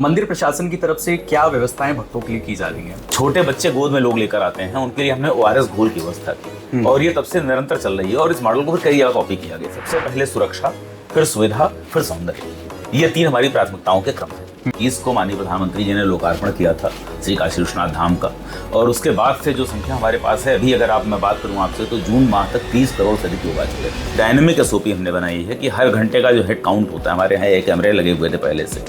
मंदिर प्रशासन की तरफ से क्या व्यवस्थाएं भक्तों के लिए की जा रही हैं? छोटे बच्चे गोद में लोग लेकर आते हैं, उनके लिए हमने ORS घोल की व्यवस्था की और ये तब से निरंतर चल रही है और इस मॉडल को फिर कई जगह कॉपी किया गया। सबसे पहले सुरक्षा, फिर सुविधा, फिर सौंदर्य, ये तीन हमारी प्राथमिकताओं के क्रम है। इसको माननीय प्रधानमंत्री जी ने लोकार्पण किया था श्री काशी विश्वनाथ धाम का, और उसके बाद से जो संख्या हमारे पास है अभी, अगर मैं बात करूं आपसे, तो जून माह तक 30 करोड़ से अधिक लोग आ चुके हैं। डायनेमिक SOP हमने बनाई है कि हर घंटे का जो हेड काउंट होता है, हमारे यहाँ एक कैमरे लगे हुए थे पहले से,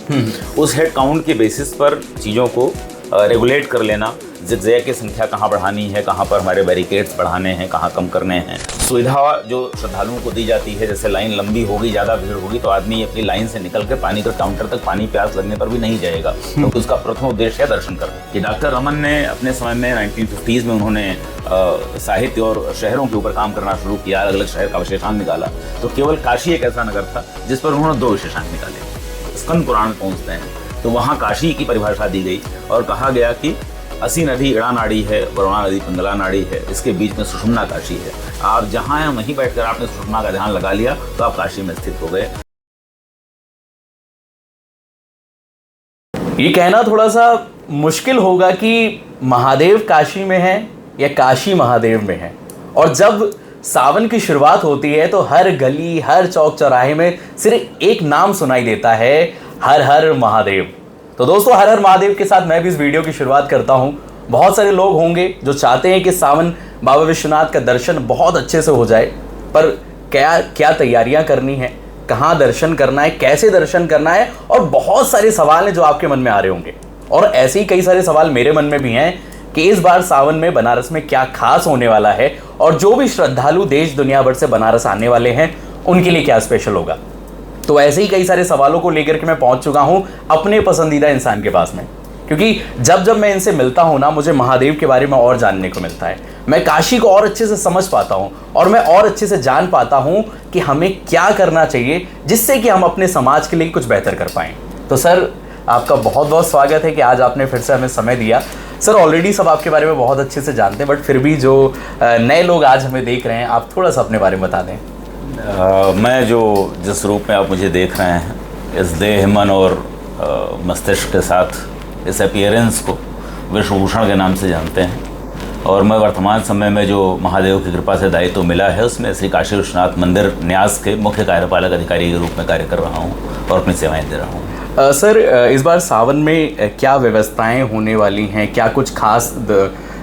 उस हेड काउंट के बेसिस पर चीज़ों को रेगुलेट कर लेना, ज़िगज़ैग की संख्या कहाँ बढ़ानी है, कहाँ पर हमारे बैरिकेड्स बढ़ाने हैं, कहाँ कम करने हैं। सुविधा जो श्रद्धालुओं को दी जाती है, जैसे लाइन लंबी होगी, ज़्यादा भीड़ होगी तो आदमी अपनी लाइन से निकल के पानी के काउंटर तक पानी प्यास लगने पर भी नहीं जाएगा, क्योंकि उसका प्रथम उद्देश्य है दर्शन करना। कि डॉक्टर रमन ने अपने समय में 1950s में उन्होंने साहित्य और शहरों के ऊपर काम करना शुरू किया, अलग अलग शहर का विशेषांक निकाला, तो केवल काशी एक ऐसा नगर था जिस पर उन्होंने 2 विशेषांक निकाले। स्कंद पुराण में पहुँचते हैं तो वहाँ काशी की परिभाषा दी गई और कहा गया कि असी नदी इड़ा नाड़ी है, वरुणा नदी पिंगला नाड़ी है, इसके बीच में सुषुम्ना काशी है। आप जहाँ हैं वहीं बैठकर आपने सुषुम्ना का ध्यान लगा लिया तो आप काशी में स्थित हो गए। ये कहना थोड़ा सा मुश्किल होगा कि महादेव काशी में है या काशी महादेव में है, और जब सावन की शुरुआत होती है तो हर गली, हर चौक चौराहे में सिर्फ एक नाम सुनाई देता है, हर हर महादेव। तो दोस्तों, हर हर महादेव के साथ मैं भी इस वीडियो की शुरुआत करता हूं। बहुत सारे लोग होंगे जो चाहते हैं कि सावन बाबा विश्वनाथ का दर्शन बहुत अच्छे से हो जाए, पर क्या क्या तैयारियां करनी है, कहां दर्शन करना है, कैसे दर्शन करना है, और बहुत सारे सवाल हैं जो आपके मन में आ रहे होंगे। और ऐसे ही कई सारे सवाल मेरे मन में भी हैं कि इस बार सावन में बनारस में क्या खास होने वाला है, और जो भी श्रद्धालु देश दुनिया भर से बनारस आने वाले हैं उनके लिए क्या स्पेशल होगा। तो ऐसे ही कई सारे सवालों को लेकर के मैं पहुंच चुका हूं अपने पसंदीदा इंसान के पास में, क्योंकि जब जब मैं इनसे मिलता हूं ना, मुझे महादेव के बारे में और जानने को मिलता है, मैं काशी को और अच्छे से समझ पाता हूं और मैं और अच्छे से जान पाता हूं कि हमें क्या करना चाहिए जिससे कि हम अपने समाज के लिए कुछ बेहतर कर पाएं। तो सर, आपका बहुत बहुत स्वागत है कि आज आपने फिर से हमें समय दिया। सर, ऑलरेडी सब आपके बारे में बहुत अच्छे से जानते हैं, बट फिर भी जो नए लोग आज हमें देख रहे हैं, आप थोड़ा सा अपने बारे में बता दें। मैं जिस रूप में आप मुझे देख रहे हैं, इस देह, मन और मस्तिष्क के साथ इस अपीयरेंस को विश्वभूषण के नाम से जानते हैं, और मैं वर्तमान समय में जो महादेव की कृपा से दायित्व मिला है उसमें श्री काशी विश्वनाथ मंदिर न्यास के मुख्य कार्यपालक अधिकारी के रूप में कार्य कर रहा हूँ और अपनी सेवाएं दे रहा हूँ। सर, इस बार सावन में क्या व्यवस्थाएं होने वाली हैं, क्या कुछ खास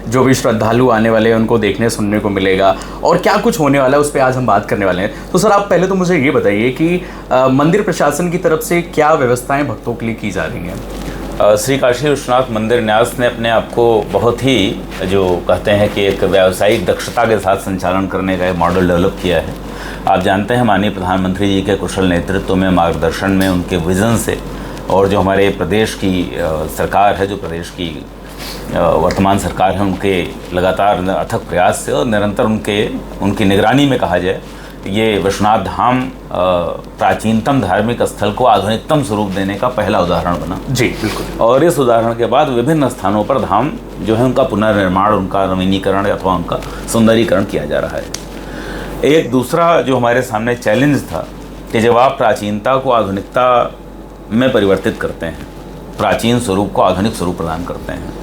जो भी श्रद्धालु आने वाले हैं उनको देखने सुनने को मिलेगा, और क्या कुछ होने वाला है उस पर आज हम बात करने वाले हैं। तो सर, आप पहले तो मुझे ये बताइए कि मंदिर प्रशासन की तरफ से क्या व्यवस्थाएं भक्तों के लिए की जा रही हैं? श्री काशी विश्वनाथ मंदिर न्यास ने अपने आप को बहुत ही, जो कहते हैं कि एक व्यावसायिक दक्षता के साथ संचालन करने का एक मॉडल डेवलप किया है। आप जानते हैं, माननीय प्रधानमंत्री जी के कुशल नेतृत्व में, मार्गदर्शन में, उनके विज़न से, और जो हमारे प्रदेश की सरकार है, जो प्रदेश की वर्तमान सरकार है, उनके लगातार अथक प्रयास से और निरंतर उनकी निगरानी में कहा जाए, ये विश्वनाथ धाम प्राचीनतम धार्मिक स्थल को आधुनिकतम स्वरूप देने का पहला उदाहरण बना। जी बिल्कुल। और इस उदाहरण के बाद विभिन्न स्थानों पर धाम जो है उनका पुनर्निर्माण, उनका नवीनीकरण अथवा उनका सौंदर्यीकरण किया जा रहा है। एक दूसरा जो हमारे सामने चैलेंज था कि जब आप प्राचीनता को आधुनिकता में परिवर्तित करते हैं, प्राचीन स्वरूप को आधुनिक स्वरूप प्रदान करते हैं,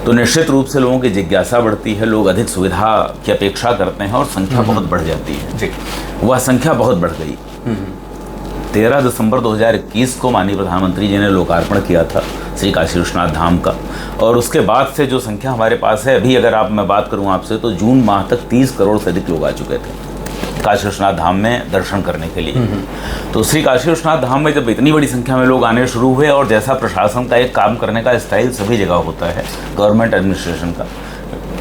तो निश्चित रूप से लोगों की जिज्ञासा बढ़ती है, लोग अधिक सुविधा की अपेक्षा करते हैं और संख्या बहुत बढ़ जाती है। जी। वह संख्या बहुत बढ़ गई। 13 दिसंबर 2021 को माननीय प्रधानमंत्री जी ने लोकार्पण किया था श्री काशी विश्वनाथ धाम का, और उसके बाद से जो संख्या हमारे पास है अभी, अगर मैं बात करूं आपसे, तो जून माह तक 30 करोड़ से अधिक लोग आ चुके थे काशी विश्वनाथ धाम में दर्शन करने के लिए। तो श्री काशी विश्वनाथ धाम में जब इतनी बड़ी संख्या में लोग आने शुरू हुए, और जैसा प्रशासन का एक काम करने का स्टाइल सभी जगह होता है, गवर्नमेंट एडमिनिस्ट्रेशन का,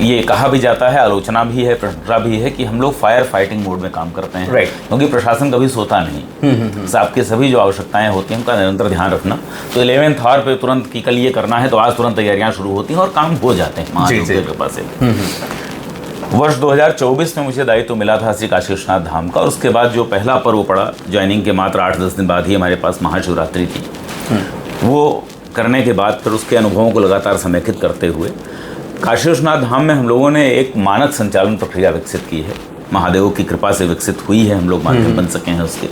ये कहा भी जाता है, आलोचना भी है, प्रशंसा भी है कि हम लोग फायर फाइटिंग मोड में काम करते हैं। क्योंकि प्रशासन कभी सोता नहीं। आपकी सभी जो आवश्यकताएं होती हैं उनका निरंतर ध्यान रखना। तो 11th आवर पे तुरंत कि कल ये करना है तो आज तुरंत तैयारियां शुरू होती हैं और काम हो जाते हैं महादेव की कृपा से। वर्ष 2024 में मुझे दायित्व मिला था श्री काशी विश्वनाथ धाम का, और उसके बाद जो पहला पर्व पड़ा, ज्वाइनिंग के मात्र 8-10 दिन बाद ही हमारे पास महाशिवरात्रि थी। वो करने के बाद फिर उसके अनुभवों को लगातार समेकित करते हुए काशी विश्वनाथ धाम में हम लोगों ने एक मानक संचालन प्रक्रिया विकसित की है। महादेव की कृपा से विकसित हुई है, हम लोग माध्यम बन सके हैं उसके,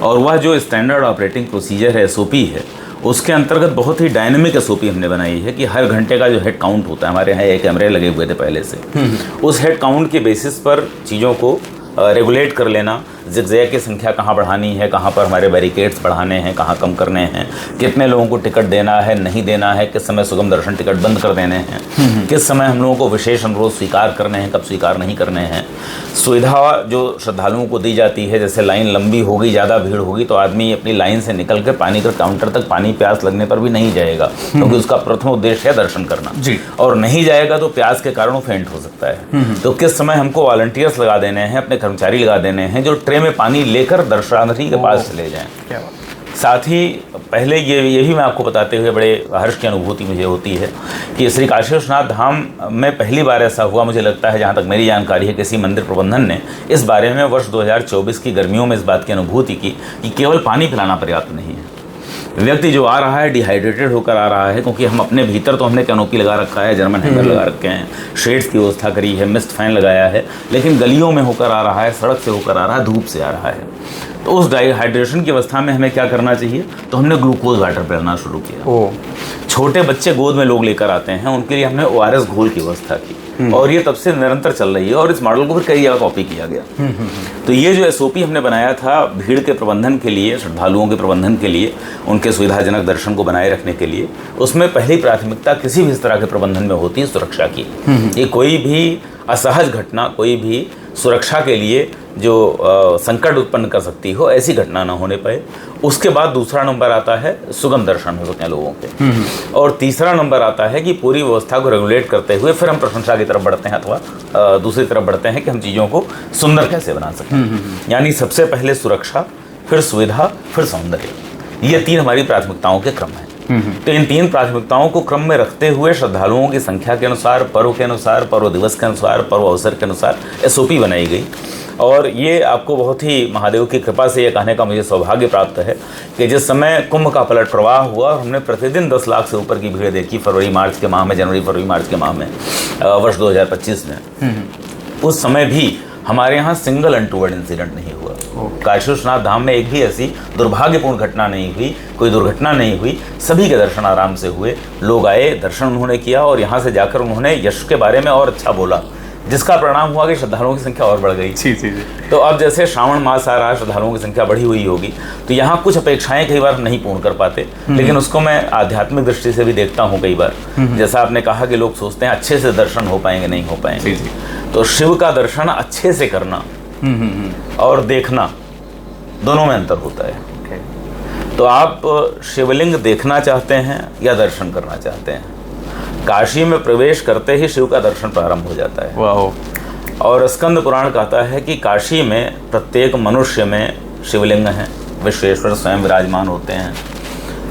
और वह जो स्टैंडर्ड ऑपरेटिंग प्रोसीजर है, SOP है, उसके अंतर्गत बहुत ही डायनेमिक एसओपी हमने बनाई है कि हर घंटे का जो हेड काउंट होता है, हमारे यहाँ एक कैमरे लगे हुए थे पहले से, उस हेड काउंट के बेसिस पर चीज़ों को रेगुलेट कर लेना, ज़िगज़ैग की संख्या कहाँ बढ़ानी है, कहाँ पर हमारे बैरिकेड्स बढ़ाने हैं, कहाँ कम करने हैं, कितने लोगों को टिकट देना है, नहीं देना है, किस समय सुगम दर्शन टिकट बंद कर देने हैं, किस समय हम लोगों को विशेष अनुरोध स्वीकार करने हैं, कब स्वीकार नहीं करने हैं। सुविधा जो श्रद्धालुओं को दी जाती है, जैसे लाइन लंबी होगी, ज़्यादा भीड़ होगी तो आदमी अपनी लाइन से निकल कर पानी के काउंटर तक पानी प्यास लगने पर भी नहीं जाएगा, क्योंकि उसका प्रथम उद्देश्य है दर्शन करना जी। और नहीं जाएगा तो प्यास के कारण फेंट हो सकता है। तो किस समय हमको वॉलंटियर्स लगा देने हैं, अपने कर्मचारी लगा देने हैं जो ट्रे में पानी लेकर दर्शनार्थी के पास चले जाएं। क्या बात। साथ ही पहले ये भी मैं आपको बताते हुए बड़े हर्ष की अनुभूति मुझे होती है कि श्री काशी विश्वनाथ धाम में पहली बार ऐसा हुआ, मुझे लगता है जहाँ तक मेरी जानकारी है, किसी मंदिर प्रबंधन ने इस बारे में वर्ष 2024 की गर्मियों में इस बात की अनुभूति की कि केवल पानी पिलाना पर्याप्त नहीं है। व्यक्ति जो आ रहा है डिहाइड्रेटेड होकर आ रहा है, क्योंकि हम अपने भीतर तो हमने कैनोपी लगा रखा है, जर्मन हैंगर लगा रखे हैं, शेड्स की व्यवस्था करी है, मिस्ट फैन लगाया है, लेकिन गलियों में होकर आ रहा है, सड़क से होकर आ रहा है, धूप से आ रहा है। तो उस डिहाइड्रेशन की अवस्था में हमें क्या करना चाहिए, तो हमने ग्लूकोज वाटर पिलाना शुरू किया। छोटे बच्चे गोद में लोग लेकर आते हैं, उनके लिए हमने ORS घोल की व्यवस्था की और ये तब से निरंतर चल रही है और इस मॉडल को फिर कई जगह कॉपी किया गया। तो ये जो एसओपी हमने बनाया था भीड़ के प्रबंधन के लिए, श्रद्धालुओं के प्रबंधन के लिए, उनके सुविधाजनक दर्शन को बनाए रखने के लिए, उसमें पहली प्राथमिकता किसी भी इस तरह के प्रबंधन में होती है सुरक्षा की। ये कोई भी असहज घटना, कोई भी सुरक्षा के लिए जो संकट उत्पन्न कर सकती हो, ऐसी घटना ना होने पाए। उसके बाद दूसरा नंबर आता है सुगम दर्शन हो सके लोगों के, और तीसरा नंबर आता है कि पूरी व्यवस्था को रेगुलेट करते हुए फिर हम प्रशंसा की तरफ बढ़ते हैं अथवा दूसरी तरफ बढ़ते हैं कि हम चीज़ों को सुंदर कैसे बना सकें। यानी सबसे पहले सुरक्षा, फिर सुविधा, फिर सौंदर्य, ये तीन हमारी प्राथमिकताओं के क्रम है। तो इन तीन प्राथमिकताओं को क्रम में रखते हुए श्रद्धालुओं की संख्या के अनुसार, पर्व के अनुसार, पर्व दिवस के अनुसार, पर्व अवसर के अनुसार एसओपी बनाई गई। और ये आपको बहुत ही महादेव की कृपा से ये कहने का मुझे सौभाग्य प्राप्त है कि जिस समय कुंभ का पलट प्रवाह हुआ, हमने प्रतिदिन 10 लाख से ऊपर की भीड़ देखी फरवरी मार्च के माह में, जनवरी फरवरी मार्च के माह में, वर्ष 2025 में। उस समय भी हमारे यहाँ सिंगल अनटूवर्ड इंसिडेंट नहीं हुआ। काशी विश्वनाथ धाम में एक भी ऐसी दुर्भाग्यपूर्ण घटना नहीं हुई, कोई दुर्घटना नहीं हुई। सभी के दर्शन आराम से हुए, लोग आए, दर्शन उन्होंने किया और यहाँ से जाकर उन्होंने यश के बारे में और अच्छा बोला, जिसका परिणाम हुआ कि श्रद्धालुओं की संख्या और बढ़ गई। जी। तो अब जैसे श्रावण मास आ रहा है, श्रद्धालुओं की संख्या बढ़ी हुई होगी, तो यहाँ कुछ अपेक्षाएं कई बार नहीं पूर्ण कर पाते, लेकिन उसको मैं आध्यात्मिक दृष्टि से भी देखता हूँ कई बार। जैसा आपने कहा कि लोग सोचते हैं अच्छे से दर्शन हो पाएंगे, नहीं हो पाएंगे। तो शिव का दर्शन अच्छे से करना और देखना, दोनों में अंतर होता है। तो आप शिवलिंग देखना चाहते हैं या दर्शन करना चाहते हैं? काशी में प्रवेश करते ही शिव का दर्शन प्रारंभ हो जाता है। वाह। और स्कंद पुराण कहता है कि काशी में प्रत्येक मनुष्य में शिवलिंग हैं, विश्वेश्वर स्वयं विराजमान होते हैं,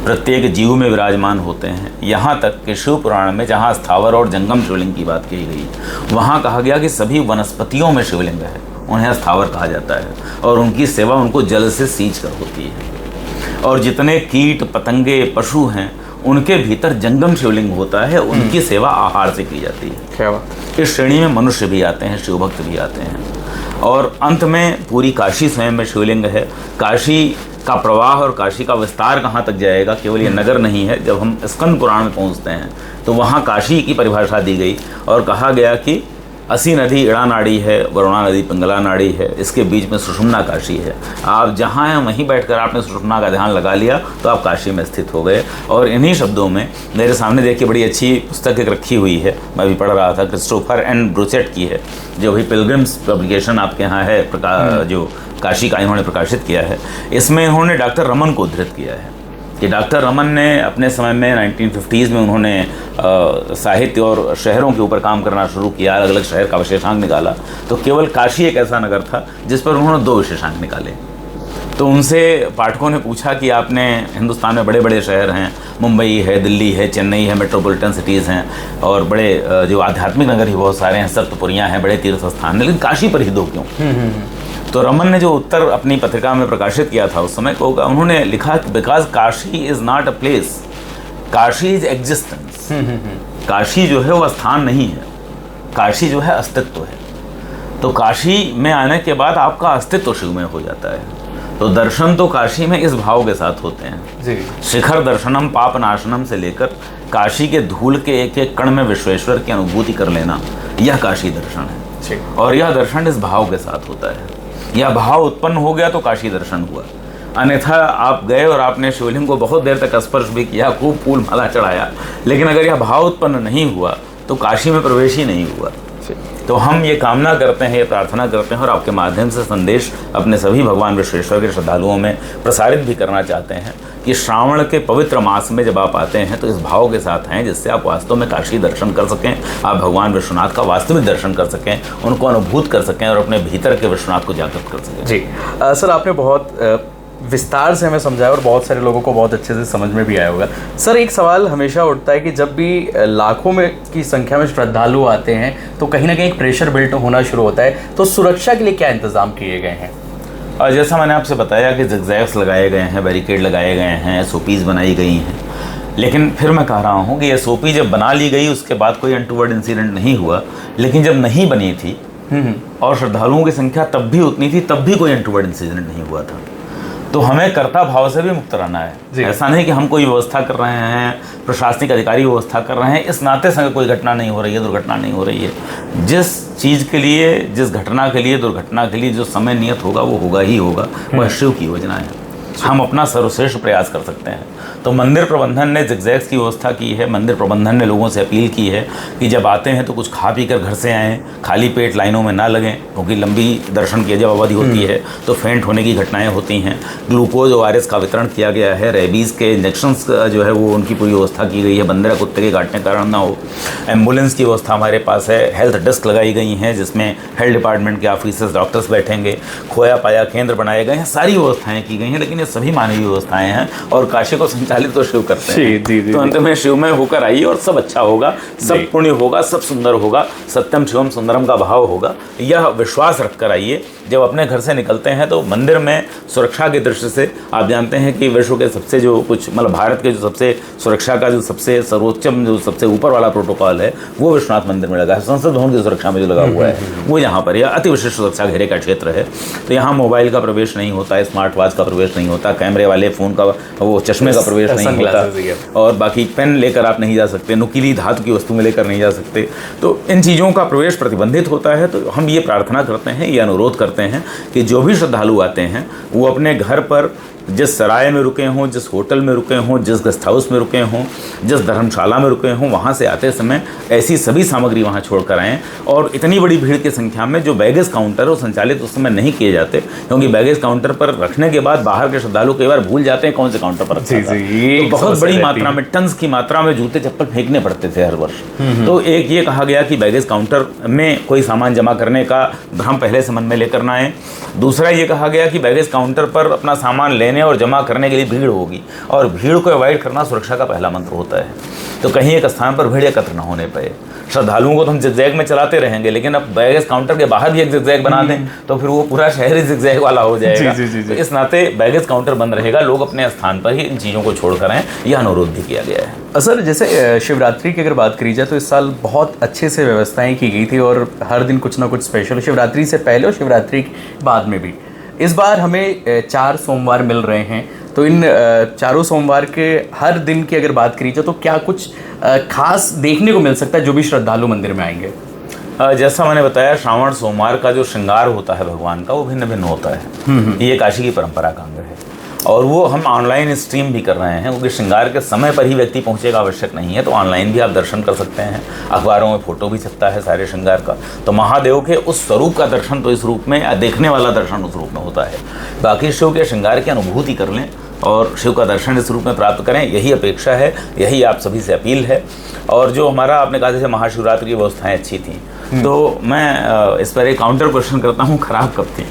प्रत्येक जीव में विराजमान होते हैं। यहाँ तक कि शिव पुराण में जहाँ स्थावर और जंगम शिवलिंग की बात कही गई, वहाँ कहा गया कि सभी वनस्पतियों में शिवलिंग है, उन्हें स्थावर कहा जाता है और उनकी सेवा उनको जल से सींच कर होती है। और जितने कीट पतंगे पशु हैं उनके भीतर जंगम शिवलिंग होता है, उनकी सेवा आहार से की जाती है। क्या बात। इस श्रेणी में मनुष्य भी आते हैं, शिव भक्त भी आते हैं। और अंत में पूरी काशी स्वयं में शिवलिंग है। काशी का प्रवाह और काशी का विस्तार कहाँ तक जाएगा, केवल ये नगर नहीं है। जब हम स्कंद पुराण में पहुँचते हैं तो वहाँ काशी की परिभाषा दी गई और कहा गया कि असी नदी इड़ा नाड़ी है, वरुणा नदी पिंगला नाड़ी है, इसके बीच में सुषुम्ना काशी है। आप जहाँ हैं वहीं बैठकर आपने सुषुम्ना का ध्यान लगा लिया तो आप काशी में स्थित हो गए। और इन्हीं शब्दों में मेरे सामने देखिए बड़ी अच्छी पुस्तक एक रखी हुई है, मैं भी पढ़ रहा था, क्रिस्टोफर एन ब्रूचेट की है, जो भी पिलग्रिम्स पब्लिकेशन आपके यहाँ है, जो काशी का इन्होंने प्रकाशित किया है। इसमें इन्होंने डॉक्टर रमन को उद्धृत किया है कि डॉक्टर रमन ने अपने समय में 1950s में उन्होंने साहित्य और शहरों के ऊपर काम करना शुरू किया, अलग अलग शहर का विशेषांक निकाला। तो केवल काशी एक ऐसा नगर था जिस पर उन्होंने 2 विशेषांक निकाले। तो उनसे पाठकों ने पूछा कि आपने हिंदुस्तान में बड़े बड़े शहर हैं, मुंबई है, दिल्ली है, चेन्नई है, मेट्रोपॉलिटन सिटीज़ हैं और बड़े जो आध्यात्मिक नगर ही बहुत सारे हैं, सप्तपुरियाँ हैं, बड़े तीर्थ स्थान हैं, लेकिन काशी पर ही 2 क्यों? तो रमन ने जो उत्तर अपनी पत्रिका में प्रकाशित किया था उस समय को, उन्होंने लिखा because Kashi is not a place, Kashi is existence. Kashi जो है वह स्थान नहीं है, काशी जो है अस्तित्व है। तो काशी में आने के बाद आपका अस्तित्व शिव में हो जाता है। तो दर्शन तो काशी में इस भाव के साथ होते हैं जी। शिखर दर्शनम पाप नाशनम से लेकर काशी के धूल के एक एक कण में विश्वेश्वर की अनुभूति कर लेना, यह काशी दर्शन है। और यह दर्शन इस भाव के साथ होता है। यह भाव उत्पन्न हो गया तो काशी दर्शन हुआ, अन्यथा आप गए और आपने शिवलिंग को बहुत देर तक स्पर्श भी किया, खूब फूल माला चढ़ाया, लेकिन अगर यह भाव उत्पन्न नहीं हुआ तो काशी में प्रवेश ही नहीं हुआ। तो हम ये कामना करते हैं, ये प्रार्थना करते हैं और आपके माध्यम से संदेश अपने सभी भगवान विश्वेश्वर के श्रद्धालुओं में प्रसारित भी करना चाहते हैं कि श्रावण के पवित्र मास में जब आप आते हैं तो इस भाव के साथ हैं जिससे आप वास्तव में काशी दर्शन कर सकें, आप भगवान विश्वनाथ का वास्तविक दर्शन कर सकें, उनको अनुभूत कर सकें और अपने भीतर के विश्वनाथ को जागृत कर सकें। जी सर, आपने बहुत विस्तार से हमें समझाया और बहुत सारे लोगों को बहुत अच्छे से समझ में भी आया होगा। सर, एक सवाल हमेशा उठता है कि जब भी लाखों में की संख्या में श्रद्धालु आते हैं तो कहीं ना कहीं एक प्रेशर बिल्ट होना शुरू होता है, तो सुरक्षा के लिए क्या इंतजाम किए गए हैं? और जैसा मैंने आपसे बताया कि ज़िगज़ैग्स लगाए गए हैं, बैरिकेड लगाए गए हैं, SOPs बनाई गई हैं, लेकिन फिर मैं कह रहा हूँ कि SOP जब बना ली गई उसके बाद कोई अनटूवर्ड इंसिडेंट नहीं हुआ, लेकिन जब नहीं बनी थी और श्रद्धालुओं की संख्या तब भी उतनी थी, तब भी कोई अनटूवर्ड इंसिडेंट नहीं हुआ था। तो हमें कर्ता भाव से भी मुक्त रहना है। ऐसा नहीं कि हम कोई व्यवस्था कर रहे हैं, प्रशासनिक अधिकारी व्यवस्था कर रहे हैं, इस नाते से कोई घटना नहीं हो रही है, दुर्घटना नहीं हो रही है। जिस चीज़ के लिए, जिस घटना के लिए, दुर्घटना के लिए जो समय नियत होगा वो होगा ही होगा। वह शिव की योजना है, हम अपना सर्वश्रेष्ठ प्रयास कर सकते हैं। तो मंदिर प्रबंधन ने ज़िगज़ैग्स की व्यवस्था की है। मंदिर प्रबंधन ने लोगों से अपील की है कि जब आते हैं तो कुछ खा पी कर घर से आएँ, खाली पेट लाइनों में ना लगें, क्योंकि लंबी दर्शन की जब अवधि होती है तो फेंट होने की घटनाएं होती हैं। ग्लूकोज ORS का वितरण किया गया है। रेबीज़ के इंजेक्शंस जो है वो उनकी पूरी व्यवस्था की गई है, बंदर कुत्ते के काटने के कारण ना हो। एम्बुलेंस की व्यवस्था हमारे पास है। हेल्थ डेस्क लगाई गई हैं जिसमें हेल्थ डिपार्टमेंट के ऑफिसर्स, डॉक्टर्स बैठेंगे। खोया पाया केंद्र बनाए गए हैं। सारी व्यवस्थाएँ की गई हैं, लेकिन ये सभी मानवीय व्यवस्थाएँ हैं और काशी को संचालित तो शिव करते हैं। जी, तो अंत में शिवमय होकर आइए और सब अच्छा होगा, सब पुण्य होगा, सब सुंदर होगा। सत्यम शिवम सुंदरम का भाव होगा, यह विश्वास रखकर आइए। जब अपने घर से निकलते हैं तो मंदिर में सुरक्षा की दृष्टि से आप जानते हैं कि विश्व के सबसे जो कुछ मतलब भारत के जो सबसे सुरक्षा का जो सबसे सर्वोच्चम जो सबसे ऊपर वाला प्रोटोकॉल है वो विश्वनाथ मंदिर में लगा है। संसद भवन की सुरक्षा में जो लगा हुआ है वो यहाँ पर यह अति विशिष्ट सुरक्षा घेरे का क्षेत्र है। तो यहाँ मोबाइल का प्रवेश नहीं होता है, स्मार्ट वॉच का प्रवेश नहीं होता, कैमरे वाले फ़ोन का वो चश्मे का प्रवेश नहीं होता, और बाकी पेन लेकर आप नहीं जा सकते, नुकीली धातु की वस्तु में लेकर नहीं जा सकते। तो इन चीज़ों का प्रवेश प्रतिबंधित होता है। तो हम ये प्रार्थना करते हैं, ये अनुरोध करते हैं कि जो भी श्रद्धालु आते हैं वो अपने घर पर जिस सराय में रुके हों, जिस होटल में रुके हों, जिस गेस्ट हाउस में रुके हों, जिस धर्मशाला में रुके हों, वहाँ से आते समय ऐसी सभी सामग्री वहाँ छोड़ कर आएँ। और इतनी बड़ी भीड़ की संख्या में जो बैगेज काउंटर है वो संचालित उस समय नहीं किए जाते, क्योंकि बैगेज काउंटर पर रखने के बाद बाहर के श्रद्धालु कई बार भूल जाते हैं कौन से काउंटर पर रखा था। तो बहुत बड़ी मात्रा में, टन्स की मात्रा में जूते चप्पल फेंकने पड़ते थे हर वर्ष। तो एक ये कहा गया कि बैगेज काउंटर में कोई सामान जमा करने का भ्रम पहले से मन में लेकर ना आए। दूसरा ये कहा गया कि बैगेज काउंटर पर अपना सामान लेने और जमा करने के लिए भीड़ होगी, और भीड़ को अवॉइड करना सुरक्षा का पहला मंत्र होता है। तो कहीं एक स्थान पर भीड़ एकत्र न होने पाए। श्रद्धालुओं को तो हम ज़िगज़ैग में चलाते रहेंगे, लेकिन अब बैगेज काउंटर के बाहर भी एक ज़िगज़ैग बना दें तो फिर वो पूरा शहर ही ज़िगज़ैग वाला हो जाएगा। तो इस नाते बैगेज काउंटर बंद रहेगा, लोग अपने स्थान पर ही इन चीज़ों को छोड़कर आएँ, यह अनुरोध भी किया गया है। सर, जैसे शिवरात्रि की अगर बात करी जाए तो इस साल बहुत अच्छे से व्यवस्थाएं की गई थी और हर दिन कुछ ना कुछ स्पेशल, शिवरात्रि से पहले और शिवरात्रि के बाद में भी। इस बार हमें 4 सोमवार मिल रहे हैं, तो इन चारों सोमवार के हर दिन की अगर बात करी जाए तो क्या कुछ खास देखने को मिल सकता है जो भी श्रद्धालु मंदिर में आएंगे? जैसा मैंने बताया, श्रावण सोमवार का जो श्रृंगार होता है भगवान का वो भिन्न भिन्न होता है। ये काशी की परंपरा का अंग है और वो हम ऑनलाइन स्ट्रीम भी कर रहे हैं, क्योंकि श्रृंगार के समय पर ही व्यक्ति पहुंचेगा आवश्यक नहीं है। तो ऑनलाइन भी आप दर्शन कर सकते हैं। अखबारों में फोटो भी छपता है सारे श्रृंगार का। तो महादेव के उस स्वरूप का दर्शन तो इस रूप में, देखने वाला दर्शन उस रूप में होता है। बाकी शिव के श्रृंगार की अनुभूति कर लें और शिव का दर्शन इस रूप में प्राप्त करें, यही अपेक्षा है, यही आप सभी से अपील है। और जो हमारा आपने कहा जैसे महाशिवरात्रि की व्यवस्थाएँ अच्छी थी, तो मैं इस पर एक काउंटर क्वेश्चन करता हूँ, खराब कब थी?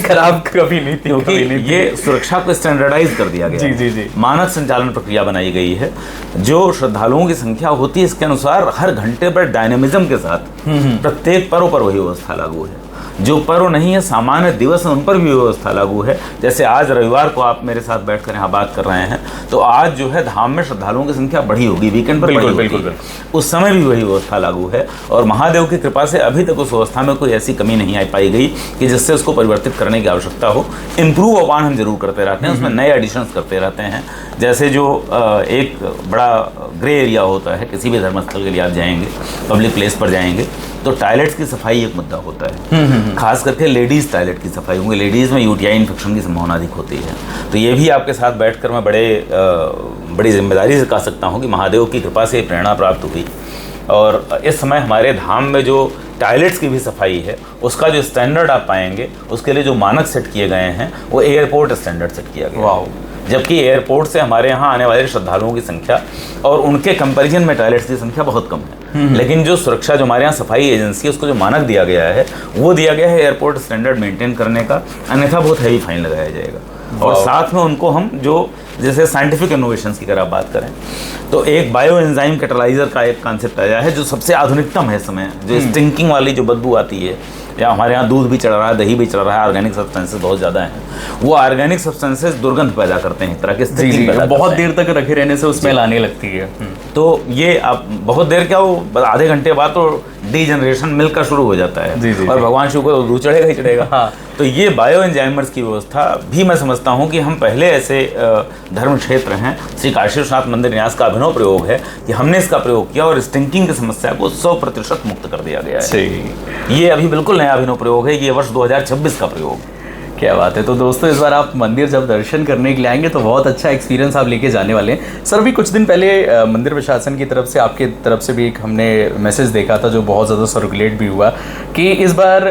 खराब कभी नहीं थी, क्योंकि ये सुरक्षा को स्टैंडर्डाइज कर दिया गया। जी। मानक संचालन प्रक्रिया बनाई गई है। जो श्रद्धालुओं की संख्या होती है इसके अनुसार हर घंटे पर डायनेमिज्म के साथ प्रत्येक पर्व पर वही व्यवस्था लागू है। जो पर्व नहीं है, सामान्य दिवस हैं, उन पर भी व्यवस्था लागू है। जैसे आज रविवार को आप मेरे साथ बैठकर यहाँ बात कर रहे हैं, तो आज जो है धाम में श्रद्धालुओं की संख्या बढ़ी होगी, वीकेंड पर बढ़ी होगी, उस समय भी वही व्यवस्था लागू है। और महादेव की कृपा से अभी तक उस व्यवस्था में कोई ऐसी कमी नहीं आ पाई गई कि जिससे उसको परिवर्तित करने की आवश्यकता हो। इम्प्रूव अपान हम जरूर करते रहते हैं, उसमें नए एडिशंस करते रहते हैं। जैसे जो एक बड़ा ग्रे एरिया होता है, किसी भी धर्मस्थल के लिए आप जाएंगे, पब्लिक प्लेस पर जाएंगे, तो टॉयलेट्स की सफाई एक मुद्दा होता है। खास करके लेडीज़ टॉयलेट की सफाई, क्योंकि लेडीज़ में यूटीआई इन्फेक्शन की संभावना अधिक होती है। तो ये भी आपके साथ बैठकर मैं बड़ी जिम्मेदारी से कह सकता हूँ कि महादेव की कृपा से प्रेरणा प्राप्त हुई। और इस समय हमारे धाम में जो टॉयलेट्स की भी सफाई है, उसका जो स्टैंडर्ड आप पाएंगे, उसके लिए जो मानक सेट किए गए हैं वो एयरपोर्ट स्टैंडर्ड सेट किया गया। वाह! जबकि एयरपोर्ट से हमारे यहाँ आने वाले श्रद्धालुओं की संख्या और उनके कंपैरिजन में टॉयलेट्स की संख्या बहुत कम है। लेकिन जो सुरक्षा, जो हमारे यहाँ सफाई एजेंसी है, उसको जो मानक दिया गया है, वो दिया गया है एयरपोर्ट स्टैंडर्ड मेंटेन करने का, अन्यथा बहुत हैवी फाइन लगाया जाएगा। और साथ में उनको हम जो जैसे साइंटिफिक इनोवेशंस की अगर आप बात करें, तो एक बायो एंजाइम कैटलाइजर का एक कॉन्सेप्ट आया है जो सबसे आधुनिकतम है इस समय। जो स्टिंकिंग वाली जो बदबू आती है, या हमारे यहाँ दूध भी चढ़ रहा है, दही भी चढ़ रहा है, ऑर्गेनिक सब्सटेंसेस बहुत ज़्यादा हैं, वो ऑर्गेनिक सब्सटेंसेस दुर्गंध पैदा करते हैं, एक तरह के स्टिंकिंग पैदा बहुत देर तक रखे रहने से उसमें लाने लगती है। तो ये आप बहुत देर क्या, वो आधे घंटे बाद तो डीजनरेशन मिल्क का शुरू हो जाता है। और भगवान शिव को तो दूध चढ़ेगा ही चढ़ेगा। हाँ। तो ये बायो एंजाइमर्स की व्यवस्था भी मैं समझता हूँ कि हम पहले ऐसे धर्म क्षेत्र हैं, श्री काशी विश्वनाथ मंदिर न्यास का अभिनव प्रयोग है कि हमने इसका प्रयोग किया और स्टिंकिंग की समस्या को 100% मुक्त कर दिया गया है। ये अभी बिल्कुल नया अभिनव प्रयोग है, ये वर्ष 2026 का प्रयोग है। क्या बात है। तो दोस्तों, इस बार आप मंदिर जब दर्शन करने के लिए आएंगे तो बहुत अच्छा एक्सपीरियंस आप लेके जाने वाले हैं। सर, अभी कुछ दिन पहले मंदिर प्रशासन की तरफ से, आपके तरफ से भी एक हमने मैसेज देखा था जो बहुत ज़्यादा सर्कुलेट भी हुआ कि इस बार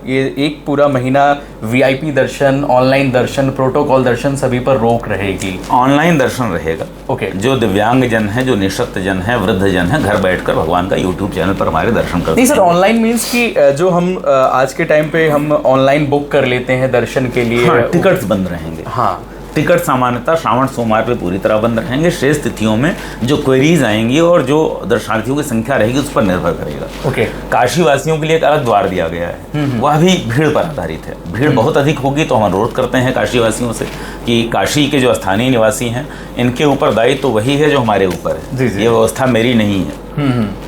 ये एक पूरा महीना वीआईपी दर्शन, ऑनलाइन दर्शन, प्रोटोकॉल दर्शन सभी पर रोक रहेगी। ऑनलाइन दर्शन रहेगा। ओके। जो दिव्यांग जन है, जो निःशक्त जन है, वृद्ध जन है, घर बैठकर भगवान का यूट्यूब चैनल पर हमारे दर्शन करते हैं। नहीं सर, ऑनलाइन मीन्स कि जो हम आज के टाइम पे हम ऑनलाइन बुक कर लेते हैं दर्शन के लिए। हाँ, टिकट्स बंद रहेंगे। हाँ, टिकट सामान्यतः श्रावण सोमवार पे पूरी तरह बंद रहेंगे। शेष तिथियों में जो क्वेरीज आएंगी और जो दर्शनार्थियों की संख्या रहेगी उस पर निर्भर करेगा। ओके। काशी वासियों के लिए एक अलग द्वार दिया गया है, वह भी भीड़ पर आधारित है। भीड़ बहुत अधिक होगी तो हम अनुरोध करते हैं काशी वासियों से कि काशी के जो स्थानीय निवासी हैं, इनके ऊपर दायित्व तो वही है जो हमारे ऊपर है। ये व्यवस्था मेरी नहीं है।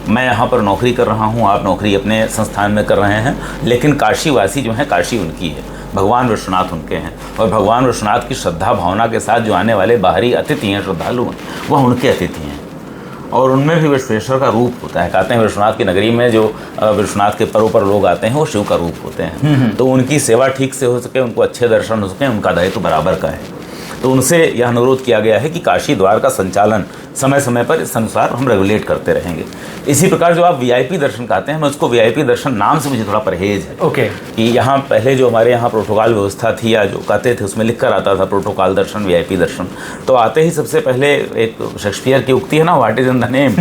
मैं यहाँ पर नौकरी कर रहा हूँ, आप नौकरी अपने संस्थान में कर रहे हैं, लेकिन काशी वासी जो है, काशी उनकी है, भगवान विश्वनाथ उनके हैं। और भगवान विश्वनाथ की श्रद्धा भावना के साथ जो आने वाले बाहरी अतिथि हैं, श्रद्धालु हैं, वह उनके अतिथि हैं। और उनमें भी विश्वेश्वर का रूप होता है। कहते हैं विश्वनाथ की नगरी में जो विश्वनाथ के पर्व पर लोग आते हैं वो शिव का रूप होते हैं। तो उनकी सेवा ठीक से हो सके, उनको अच्छे दर्शन हो सके, उनका दायित्व बराबर का है। तो उनसे यह अनुरोध किया गया है कि काशी द्वार का संचालन समय समय पर इस अनुसार हम रेगुलेट करते रहेंगे। इसी प्रकार जो आप वीआईपी दर्शन कहते हैं, मैं उसको वीआईपी दर्शन नाम से मुझे थोड़ा परहेज है। ओके। कि यहाँ पहले जो हमारे यहाँ प्रोटोकॉल व्यवस्था थी, या जो कहते थे उसमें लिख कर आता था प्रोटोकॉल दर्शन, वीआईपी दर्शन, तो आते ही सबसे पहले एक शेक्सपियर की उक्ति है ना, what is in the name.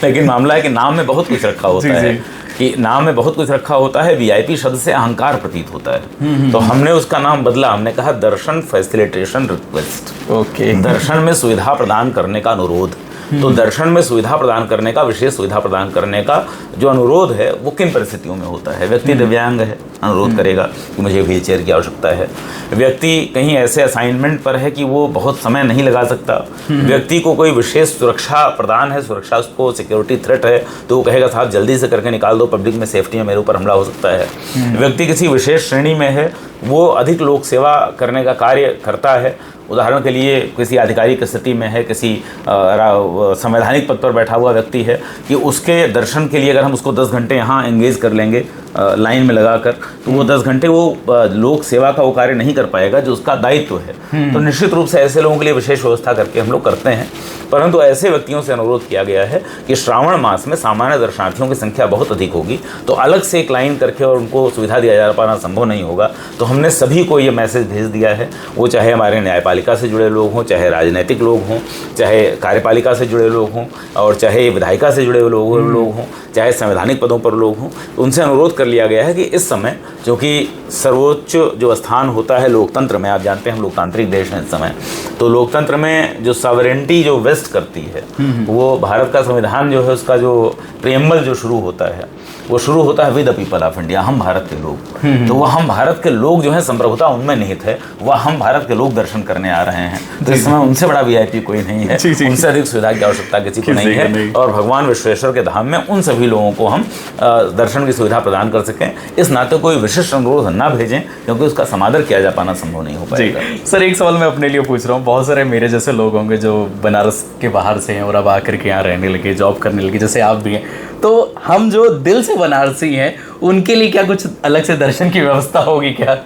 लेकिन मामला है कि नाम में बहुत कुछ रखा होता है, कि नाम में बहुत कुछ रखा होता है। वीआईपी शब्द से अहंकार प्रतीत होता है, तो हमने उसका नाम बदला, हमने कहा दर्शन फैसिलिटेशन रिक्वेस्ट। ओके। दर्शन में सुविधा प्रदान करने का अनुरोध। तो दर्शन में सुविधा प्रदान करने का, विशेष सुविधा प्रदान करने का जो अनुरोध है वो किन परिस्थितियों में होता है। व्यक्ति दिव्यांग है, अनुरोध करेगा कि मुझे व्हीलचेयर की आवश्यकता है। व्यक्ति कहीं ऐसे असाइनमेंट पर है कि वो बहुत समय नहीं लगा सकता। व्यक्ति को कोई विशेष सुरक्षा प्रदान है, सुरक्षा उसको सिक्योरिटी थ्रेट है, तो वो कहेगा साहब जल्दी से करके निकाल दो, पब्लिक में सेफ्टी में मेरे ऊपर हमला हो सकता है। व्यक्ति किसी विशेष श्रेणी में है, वो अधिक लोक सेवा करने का कार्य करता है। उदाहरण के लिए किसी आधिकारिक स्थिति में है, किसी संवैधानिक पद पर बैठा हुआ व्यक्ति है, कि उसके दर्शन के लिए अगर हम उसको 10 घंटे यहाँ एंगेज कर लेंगे लाइन में लगाकर, तो वो 10 घंटे वो लोक सेवा का वो कार्य नहीं कर पाएगा जो उसका दायित्व है। तो निश्चित रूप से ऐसे लोगों के लिए विशेष व्यवस्था करके हम लोग करते हैं। परंतु ऐसे व्यक्तियों से अनुरोध किया गया है कि श्रावण मास में सामान्य दर्शनार्थियों की संख्या बहुत अधिक होगी, तो अलग से एक लाइन करके और उनको सुविधा दिया जा पाना संभव नहीं होगा। तो हमने सभी को ये मैसेज भेज दिया है, वो चाहे हमारे न्यायपालिका से जुड़े लोग हों, चाहे राजनीतिक लोग हों, चाहे कार्यपालिका से जुड़े लोग हों, और चाहे विधायिका से जुड़े लोग हों, चाहे संवैधानिक पदों पर लोग हों, उनसे अनुरोध कर लिया गया है कि इस समय, जो कि सर्वोच्च जो स्थान होता है लोकतंत्र में, आप जानते हैं हम लोकतांत्रिक देश हैं इस समय, तो लोकतंत्र में जो सॉवरेंटी जो वेस्ट करती है, वो भारत का संविधान जो है उसका जो प्रियम्बल जो शुरू होता है, वो शुरू होता है with the people of India, हम भारत के लोग। तो वह हम भारत के लोग जो है संप्रभुता उनमें निहित है, वह हम भारत के लोग दर्शन करने आ रहे हैं। तो इस समय उनसे बड़ा वीआईपी कोई नहीं है, उनसे अधिक सुविधा की आवश्यकता किसी को नहीं है, और भगवान विश्वेश्वर के धाम में उन सभी लोगों को हम दर्शन की सुविधा प्रदान कर सकें। इस नाते कोई विशिष्ट अनुरोध ना भेजें, क्योंकि उसका समादर किया जा पाना संभव नहीं हो पाएगा। सर एक सवाल मैं अपने लिए पूछ रहा हूँ, बहुत सारे मेरे जैसे लोग होंगे जो बनारस के बाहर से हैं और अब आकर के यहाँ रहने लगे, जॉब करने लगे, जैसे आप भी हैं, तो हम जो दिल से बनारसी हैं उनके लिए क्या कुछ अलग से दर्शन की व्यवस्था होगी क्या?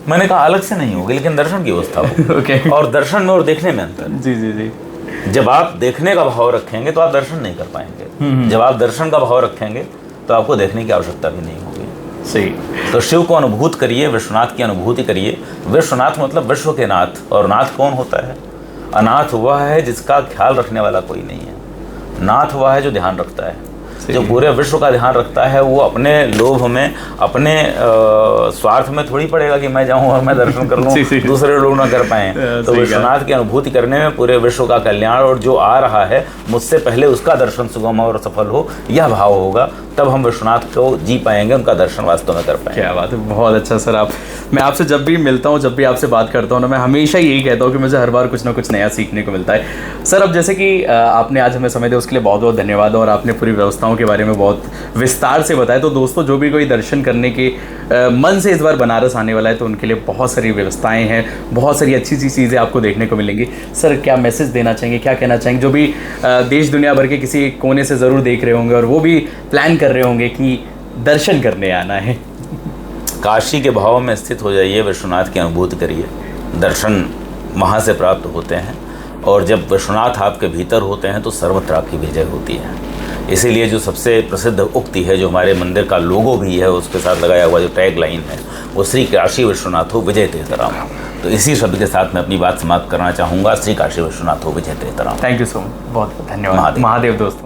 मैंने कहा अलग से नहीं होगी, लेकिन दर्शन की व्यवस्था होगी। ओके। और दर्शन में और देखने में अंतर। जी जी जी। जब आप देखने का भाव रखेंगे तो आप दर्शन नहीं कर पाएंगे, जब आप दर्शन का भाव रखेंगे तो आपको देखने की आवश्यकता भी नहीं होगी। सही। तो शिव को अनुभूत करिए, विश्वनाथ की अनुभूति करिए। विश्वनाथ मतलब विश्व के नाथ, और नाथ कौन होता है? अनाथ वह है जिसका ख्याल रखने वाला कोई नहीं है, नाथ वह है जो ध्यान रखता है, जो पूरे विश्व का ध्यान रखता है। वो अपने लोभ में, अपने स्वार्थ में थोड़ी पड़ेगा कि मैं जाऊं और मैं दर्शन कर लूं, दूसरे लोग ना कर पाएं। तो विश्वनाथ की अनुभूति करने में पूरे विश्व का कल्याण, और जो आ रहा है मुझसे पहले उसका दर्शन सुगम और सफल हो, यह भाव होगा, तब हम विश्वनाथ को जी पाएंगे, उनका दर्शन वास्तव में कर पाएंगे। क्या बात है, बहुत अच्छा सर। मैं आपसे जब भी मिलता हूँ, जब भी आपसे बात करता हूँ ना, मैं हमेशा यही कहता हूँ कि मुझे हर बार कुछ ना कुछ नया सीखने को मिलता है। सर अब जैसे कि आपने आज हमें समय दिया, उसके लिए बहुत बहुत धन्यवाद, और आपने पूरी व्यवस्थाओं के बारे में बहुत विस्तार से बताया। तो दोस्तों, जो भी कोई दर्शन करने के मन से इस बार बनारस आने वाला है, तो उनके लिए बहुत सारी व्यवस्थाएं हैं, बहुत सारी अच्छी अच्छी चीज़ें आपको देखने को मिलेंगी। सर क्या मैसेज देना चाहेंगे, क्या कहना चाहेंगे, जो भी देश दुनिया भर के किसी कोने से ज़रूर देख रहे होंगे और वो भी प्लान कर रहे होंगे कि दर्शन करने आना है? काशी के भाव में स्थित हो जाइए, विश्वनाथ की अनुभूति करिए, दर्शन वहाँ से प्राप्त होते हैं, और जब विश्वनाथ आपके भीतर होते हैं तो सर्वत्र आपकी विजय होती है। इसीलिए जो सबसे प्रसिद्ध उक्ति है, जो हमारे मंदिर का लोगो भी है, उसके साथ लगाया हुआ जो टैग लाइन है, वो श्री काशी विश्वनाथो विजय तेतराम। तो इसी शब्द के साथ मैं अपनी बात समाप्त करना चाहूँगा, श्री काशी विश्वनाथो विजय तेतराम। थैंक यू सो मच, बहुत बहुत धन्यवाद। महादेव दोस्तों।